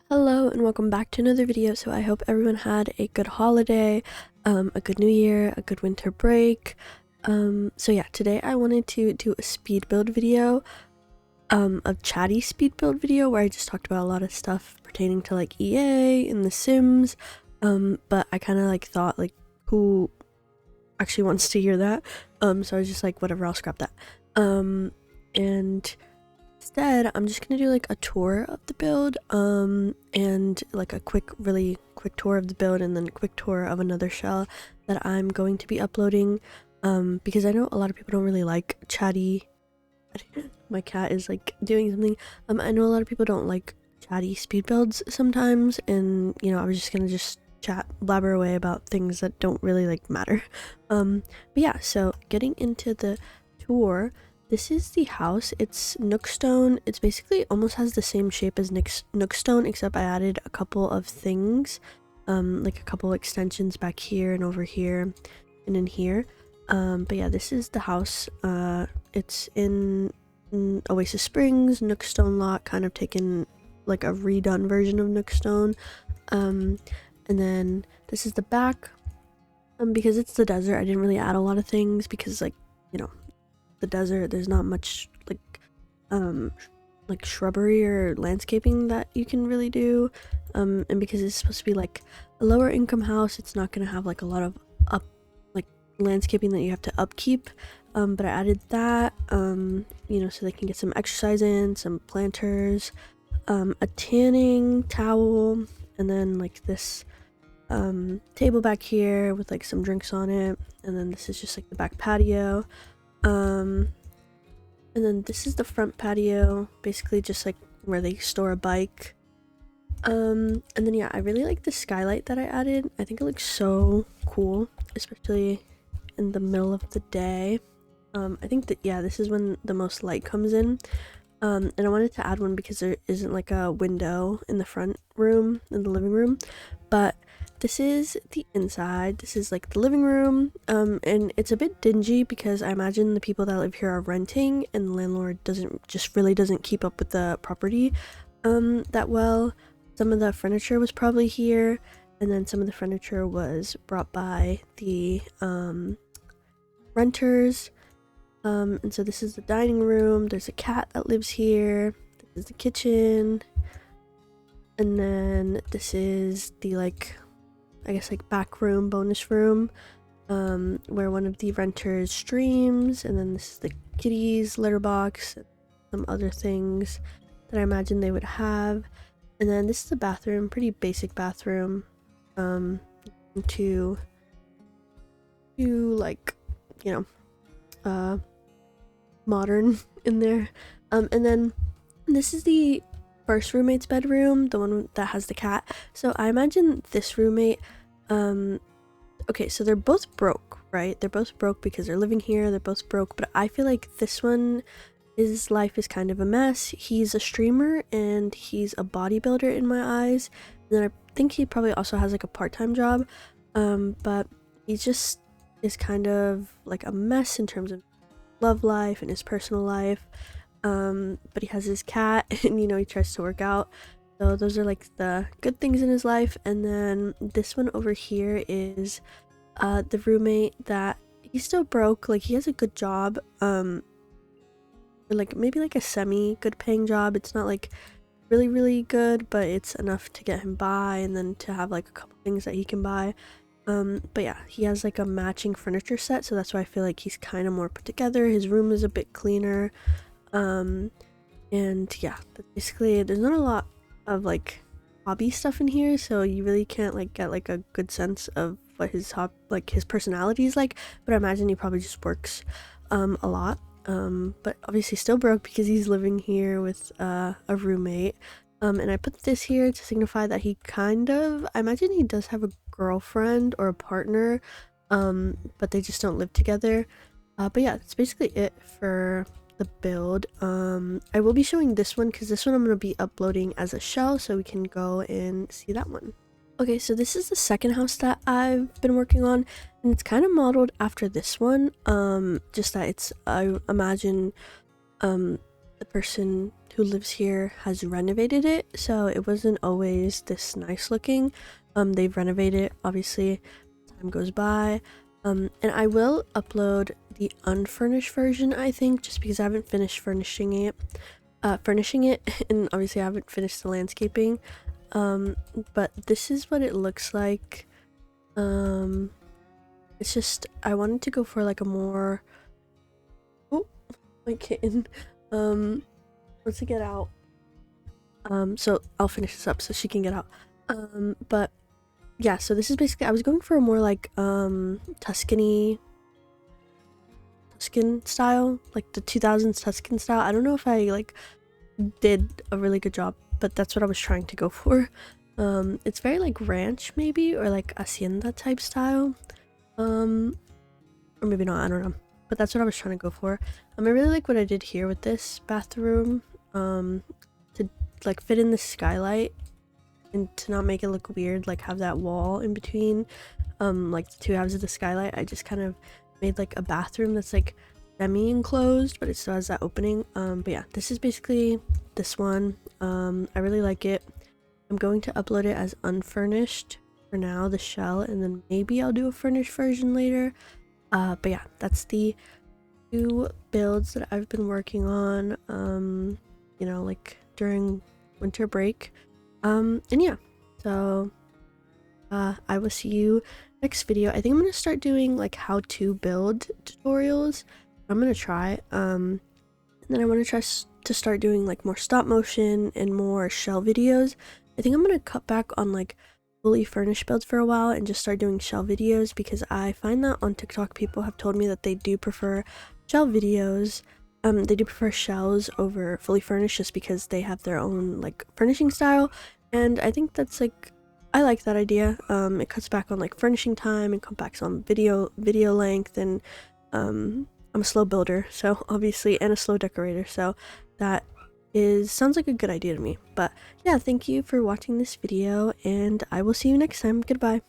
Hello and welcome back to another video. So I hope everyone had a good holiday, a good new year, a good winter break. So yeah, today I wanted to do a speed build video, a chatty speed build video where I just talked about a lot of stuff pertaining to like EA and The Sims. But I kind of like thought like who actually wants to hear that? So I was just like, whatever, I'll scrap that. And instead, I'm just gonna do like a tour of the build, and like a really quick tour of the build, and then a quick tour of another shell that I'm going to be uploading. Because I know a lot of people don't really like chatty. My cat is like doing something. I know a lot of people don't like chatty speed builds sometimes, and you know, I was just gonna blabber away about things that don't really like matter. But yeah, so getting into the tour. This is the house. It's Nookstone. It's basically almost has the same shape as Nookstone, except I added a couple of things, like a couple extensions back here and over here and in here. But yeah, this is the house. It's in Oasis Springs, Nookstone lot, kind of taken like a redone version of Nookstone. And then this is the back. Because it's the desert, I didn't really add a lot of things because, like, you know, the desert, there's not much like shrubbery or landscaping that you can really do, and because it's supposed to be like a lower income house, it's not gonna have like a lot of landscaping that you have to upkeep. But I added that, you know, so they can get some exercise in, some planters, a tanning towel, and then like this table back here with like some drinks on it, and then this is just like the back patio. And then this is the front patio, basically just like where they store a bike. And then yeah, I really like the skylight that I added. I think it looks so cool, especially in the middle of the day. I think that, yeah, this is when the most light comes in. And I wanted to add one because there isn't like a window in the front room, in the living room, but this is the inside. This is like the living room, and it's a bit dingy because I imagine the people that live here are renting, and the landlord really doesn't keep up with the property that well. Some of the furniture was probably here, and then some of the furniture was brought by the renters. And so this is the dining room. There's a cat that lives here. This is the kitchen, and then this is the I guess like back room, bonus room, where one of the renters streams, and then this is the kitties litter box, and some other things that I imagine they would have. And then this is the bathroom, pretty basic bathroom, to like, you know, modern in there. And then this is the first roommate's bedroom, the one that has the cat. So I imagine this roommate, okay, so they're both broke, right? They're both broke because they're living here. They're both broke, but I feel like this one, his life is kind of a mess. He's a streamer and he's a bodybuilder in my eyes. And then I think he probably also has like a part-time job, but he just is kind of like a mess in terms of love life and his personal life. But he has his cat, and you know, he tries to work out. So those are like the good things in his life. And then this one over here is the roommate that he's still broke. Like, he has a good job, like maybe like a semi good paying job. It's not like really good, but it's enough to get him by, and then to have like a couple things that he can buy. But yeah, he has like a matching furniture set, so that's why I feel like he's kind of more put together. His room is a bit cleaner. And yeah, but basically there's not a lot of like hobby stuff in here, so you really can't like get like a good sense of what his his personality is like. But I imagine he probably just works a lot, but obviously still broke because he's living here with a roommate. And I put this here to signify that he I imagine he does have a girlfriend or a partner, but they just don't live together. But yeah, that's basically it for the build. I will be showing this one because this one I'm going to be uploading as a shell, so we can go and see that one. Okay, so this is the second house that I've been working on, and it's kind of modeled after this one, just that it's, I imagine, the person who lives here has renovated it, so it wasn't always this nice looking. They've renovated it, obviously, time goes by. And I will upload the unfurnished version, I think, just because I haven't finished furnishing it, and obviously I haven't finished the landscaping. But this is what it looks like. It's just, I wanted to go for like a more, oh, my kitten, wants to get out. So I'll finish this up so she can get out. But yeah, so this is basically, I was going for a more like, Tuscan style, like the 2000s Tuscan style. I don't know if I like did a really good job, but that's what I was trying to go for. It's very like ranch maybe, or like hacienda type style. Or maybe not, I don't know. But that's what I was trying to go for. I really like what I did here with this bathroom. To like fit in the skylight and to not make it look weird, like have that wall in between, like the two halves of the skylight. I just kind of made like a bathroom that's like semi-enclosed, but it still has that opening. But yeah, this is basically this one. I really like it. I'm going to upload it as unfurnished for now, the shell, and then maybe I'll do a furnished version later. But yeah, that's the 2 builds that I've been working on, you know, like during winter break. And yeah, so I will see you next video. I think I'm gonna start doing like how to build tutorials. I'm gonna try, and then I want to try to start doing like more stop motion and more shell videos. I think I'm gonna cut back on like fully furnished builds for a while and just start doing shell videos, because I find that on TikTok people have told me that they do prefer shell videos. They do prefer shells over fully furnished just because they have their own like furnishing style, and I think that's like, I like that idea. It cuts back on like furnishing time and cuts back on video length, and I'm a slow builder, so obviously, and a slow decorator, so that sounds like a good idea to me. But yeah, thank you for watching this video, and I will see you next time. Goodbye.